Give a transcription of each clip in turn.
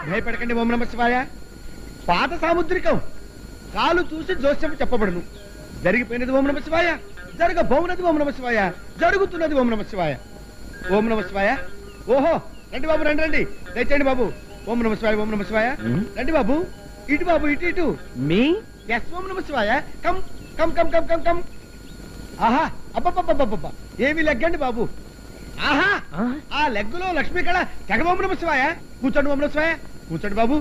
భయపడకండి ఓం నమ శివాయ. పాత సాముద్రికం కాలు చూసి జోస్యం చెప్పబడును. జరిగిపోయినది ఓం నమ శివాయ, జరగబోనది ఓం నమ శివాయ, జరుగుతున్నది ఓం నమ శివాయ. ఓం నమ శివాయ. ఓహో రండి బాబు, రండి రండి, దయచేయండి బాబు. ఓం నమ శివాయ, ఓం నమ శివాయ. రండి బాబు, ఇటు బాబు, ఇటు ఇటు. మీ ఎస్ ఓం నమ శివాయ. Come come come come come come. ఆహా అబ్బబ్బబ్బబ్బబ్బ, ఏమి లెగ్గండి బాబు. ఆహా ఆ లెగ్గులో లక్ష్మీ కళ తెగ ఓం నమ శివాయ. కూర్చోండి ఓం నమ శివాయ, కూర్చోండి బాబు.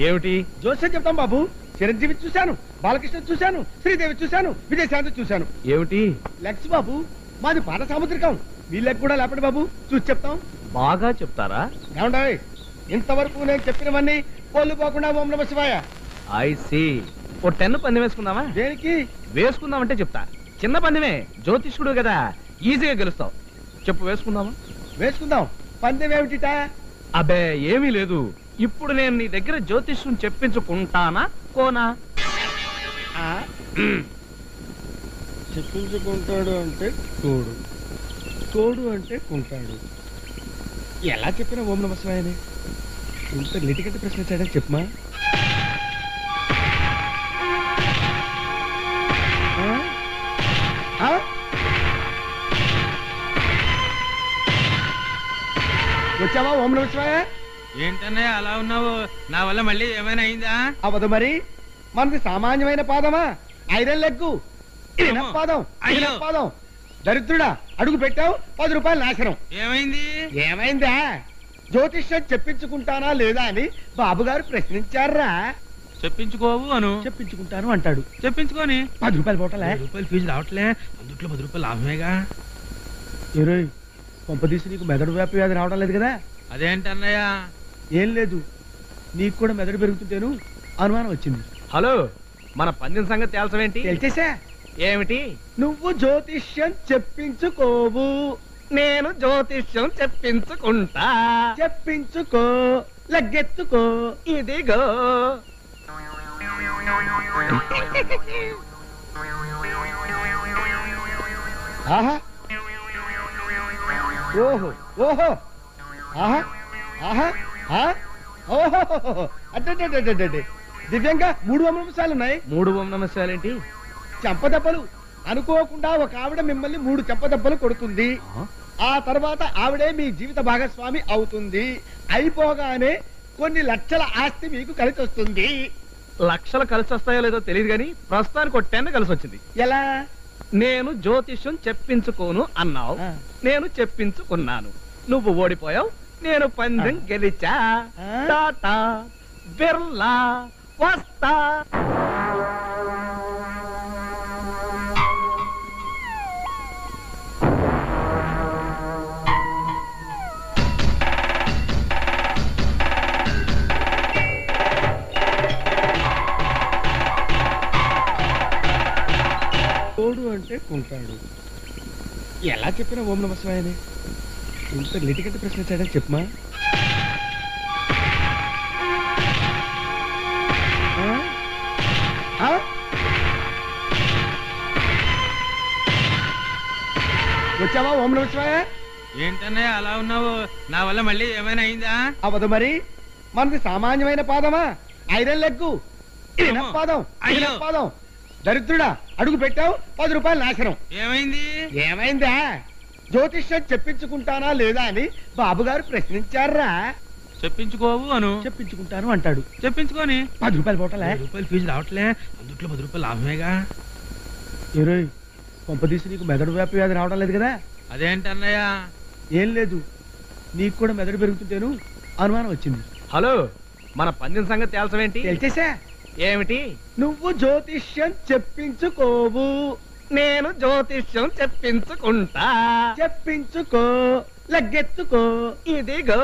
ఏమిటి జోస్యం చెప్తాం బాబు. చిరంజీవి చూశాను, బాలకృష్ణ చూశాను, శ్రీదేవి చూశాను, విజయశాంతి చూశాను. ఏమిటి లెగ్స్ బాబు, మాది పాత సాముద్రికం. మీ లెగ్ కూడా లేపండి బాబు, చూసి చెప్తాం. బాగా చెప్తారా? ఏమండి, ఇంతవరకు నేను చెప్పినవన్నీ పోలు పోకుండా ఓం నమ శివాయ. I see. ఓ 10 పందెం వేసుకుందామా? దేనికి? వేసుకుందామంటే చెప్తా. చిన్న పందెమే, జ్యోతిష్కుడు కదా, ఈజీగా గెలుస్తావు. చెప్పు, వేసుకుందామా? వేసుకుందాం. పందెం ఏమిటిటా? అబ్బే ఏమీ లేదు. ఇప్పుడు నేను నీ దగ్గర జ్యోతిష్యం చెప్పించుకుంటానా కోనా? చెప్పించుకుంటాడు అంటే తోడు, తోడు అంటే కుంటాడు. ఎలా చెప్పినా ఓం నమ శివాయనే. ఇంత లిటికెట్ ప్రశ్న చేయడానికి చెప్పమా. వచ్చావా ఓం నమ శివాయ? ఏంటన్నయ్య అలా ఉన్నావు? నా వల్ల మళ్ళీ ఏమైనా అయిందా? అవదు మరి, మనది సామాన్యమైన పాదమా? ఐరన్ లెగ్గు, పాదం, పాదం. దరిద్రుడా, అడుగు పెట్టావు, 10 రూపాయలు నాశనం. ఏమైంది? ఏమైందా? జ్యోతిష్యం చెప్పించుకుంటానా లేదా అని బాబు గారు ప్రశ్నించారా. చెప్పించుకోవు అను. చెప్పించుకుంటాను అంటాడు. చెప్పించుకొని 10 రూపాయలు పోటలే. 10 రూపాయలు ఫీజు రావట్లే, అందుట్లో 10 రూపాయలు లాభమేగా. కొంపదీసి నీకు మెదడు వ్యాపి వ్యాధి రావడం లేదు కదా? అదేంటన్నయ్య? ఏం లేదు, నీకు కూడా మెదడు పెరుగుతుంటేను అనుమానం వచ్చింది. హలో, మన పందెం సంగతి తేల్చవేంటి? తెలిసేసా. ఏమిటి? నువ్వు జ్యోతిష్యం చెప్పించుకోవు, నేను జ్యోతిష్యం చెప్పించుకుంటా. చెప్పించుకో, లగ్గెత్తుకో, ఇదిగో. ఆహా ఓహో ఓహో ఆహా ఆహా ఓహో అడ్డే దివ్యంగా 3 ఓం నమస్కారాలు ఉన్నాయి. 3 ఓం నమస్కారాలేంటి? చెంపదెబ్బలు. అనుకోకుండా ఒక ఆవిడ మిమ్మల్ని 3 చెంపదెబ్బలు కొడుతుంది. ఆ తర్వాత ఆవిడే మీ జీవిత భాగస్వామి అవుతుంది. అయిపోగానే కొన్ని లక్షల ఆస్తి మీకు కలిసి వస్తుంది. లక్షలు కలిసి వస్తాయో లేదో తెలియదు గాని ప్రస్తుతానికి 10 కలిసి వచ్చింది. ఎలా? నేను జ్యోతిష్యం చెప్పించుకోను అన్నావు, నేను చెప్పించుకున్నాను. నువ్వు ఓడిపోయావు, నేను పందెం గెలిచా. టాటా బిర్లా వస్తా. తోడు అంటే కుంటాడు. ఎలా చెప్పినా ఓం నమ శివాయనే. ఇంత లిటికెట్ ప్రశ్న చేయడానికి చెప్పమా. వచ్చావా ఓం నమ శివాయ? ఏంటన్నయ్య అలా ఉన్నావు? నా వల్ల మళ్ళీ ఏమైనా అయిందా? అవదు మరి, మనది సామాన్యమైన పాదమా? ఐరన్ లెగ్గు, పాదం, పాదం. దరిద్రుడా, అడుగు పెట్టావు, 10 రూపాయలు నాశనం. ఏమైంది? ఏమైందా? జ్యోతిష్యం చెప్పించుకుంటానా లేదా అని బాబు గారు ప్రశ్నించారా. చెప్పించుకోవు అను. చెప్పించుకుంటాను అంటాడు. చెప్పించుకొని 10 రూపాయలు పోటలే. 10 రూపాయలు ఫీజు రావట్లే, అందుట్లో 10 రూపాయలు లాభమేగా. కొంపదీసి నీకు మెదడు వ్యాపి వ్యాధి రావడం లేదు కదా? అదేంటన్నయ్య? ఏం లేదు, నీకు కూడా మెదడు పెరుగుతుంటేను అనుమానం వచ్చింది. హలో, మన పందెం సంగతి తేల్చవేంటి? తెలిసేసా. ఏమిటి? నువ్వు జ్యోతిష్యం చెప్పించుకోవు, నేను జ్యోతిష్యం చెప్పించుకుంటా. చెప్పించుకో, లగ్గెత్తుకో, ఇదిగో.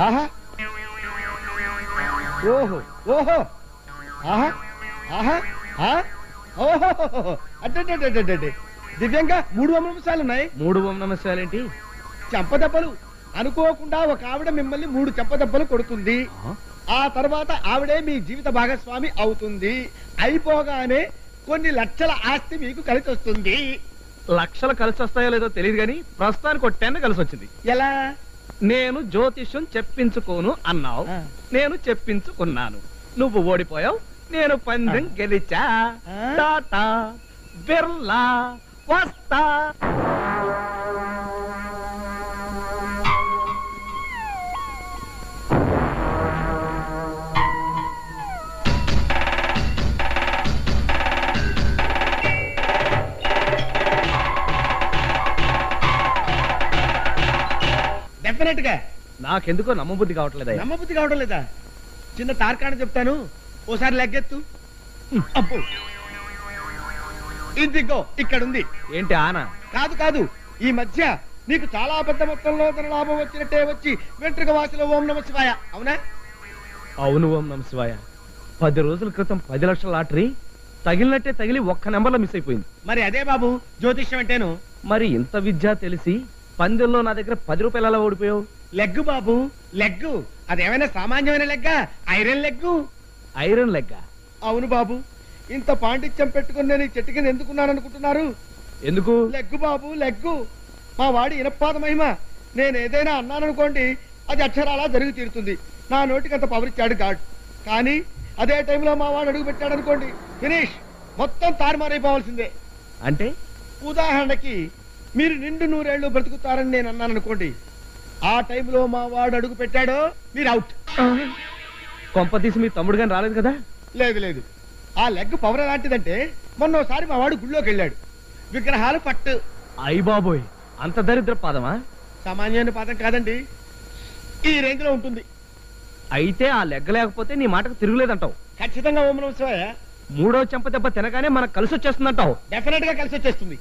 ఆహా ఓహో ఓహో ఆహా ఆహా ఓహో అడ్డే దివ్యంగా 3 ఓం నమస్కారాలు ఉన్నాయి. 3 ఓం నమస్కారాలేంటి? చెంపదెబ్బలు. అనుకోకుండా ఒక ఆవిడ మిమ్మల్ని 3 చెంపదెబ్బలు కొడుతుంది. ఆ తర్వాత ఆవిడే మీ జీవిత భాగస్వామి అవుతుంది. అయిపోగానే కొన్ని లక్షల ఆస్తి మీకు కలిసి వస్తుంది. లక్షలు కలిసి వస్తాయో లేదో తెలియదు కానీ ప్రస్తుతానికి ఒక 10 కలిసి వచ్చింది. ఎలా? నేను జ్యోతిష్యం చెప్పించుకోను అన్నావు, ఆ. నేను చెప్పించుకున్నాను. నువ్వు ఓడిపోయావు, నేను పందెం గెలిచా. ఆ. టాటా బిర్లా వస్తా. డెఫినెట్ గా. నాకెందుకో నమ్మబుద్ధి కావట్లేదా? నమ్మబుద్ధి కావడం లేదా? చిన్న తార్కాణ చెప్తాను, ఓసారి లెగ్గెత్తు. అబ్బో, ఇదిగో ఇక్కడుంది. ఏంటి ఆన? కాదు కాదు, ఈ మధ్య నీకు చాలా పెద్ద మొత్తంలో ధన లాభం వచ్చినట్టే వచ్చి వెంట్రుక వాసిలో ఓం నమ శివాయ. అవునా? అవును, ఓం నమ శివాయ. 10 రోజుల క్రితం 10 లక్షల లాటరీ తగిలినట్టే తగిలి ఒక్క నెంబర్లో మిస్ అయిపోయింది. మరి అదే బాబు జ్యోతిష్యం అంటేను. మరి ఇంత విద్య తెలిసి పందెంలో నా దగ్గర 10 రూపాయలు ఎలా ఓడిపోయావు? లెగ్గు బాబు, లెగ్గు. అదేమైనా సామాన్యమైన లెగ్గా? Iron leg. ఐరన్ లెగ్గ? అవును బాబు, ఇంత పాండిత్యం పెట్టుకుని నేను ఈ చెట్టు కింద ఎందుకున్నాను అనుకుంటున్నారు? ఎందుకు? లెగ్గు బాబు, లెగ్గు. మా వాడి ఇనపాద మహిమ. నేను ఏదైనా అన్నాననుకోండి, అది అక్షరాలా జరిగి తీరుతుంది. నా నోటికి అంత పవర్ ఇచ్చాడు గాడ్. కానీ అదే టైంలో మా వాడు అడుగు పెట్టాడు అనుకోండి, ఫినిష్, మొత్తం తారుమారైపోవాల్సిందే. అంటే ఉదాహరణకి మీరు నిండు 100 ఏళ్ళు బ్రతుకుతారని నేను అన్నాను అనుకోండి, ఆ టైంలో మా వాడు అడుగు పెట్టాడో మీరు అవుట్. కొంప తీసి మీ తమ్ముడు గాని రాలేదు కదా? లేదు లేదు, ఆ లెగ్ పవర్ ఎలాంటిదంటే మొన్నోసారి మా వాడు గుళ్ళోకి వెళ్ళాడు, విగ్రహాలు పట్టు. అయ్య బాబోయ్, అంత దరిద్ర పాదమా? సామాన్యమైన పాదం కాదండి, ఈ రేంజ్ లో ఉంటుంది. అయితే ఆ లెగ్గ లేకపోతే నీ మాటకు తిరుగులేదంటావు. ఖచ్చితంగా ఓం నమః శివాయ. 3వ చెంప దెబ్బ తినగానే మనకు కలిసి వచ్చేస్తుందంటావు. డెఫినెట్ గా కలిసి వచ్చేస్తుంది.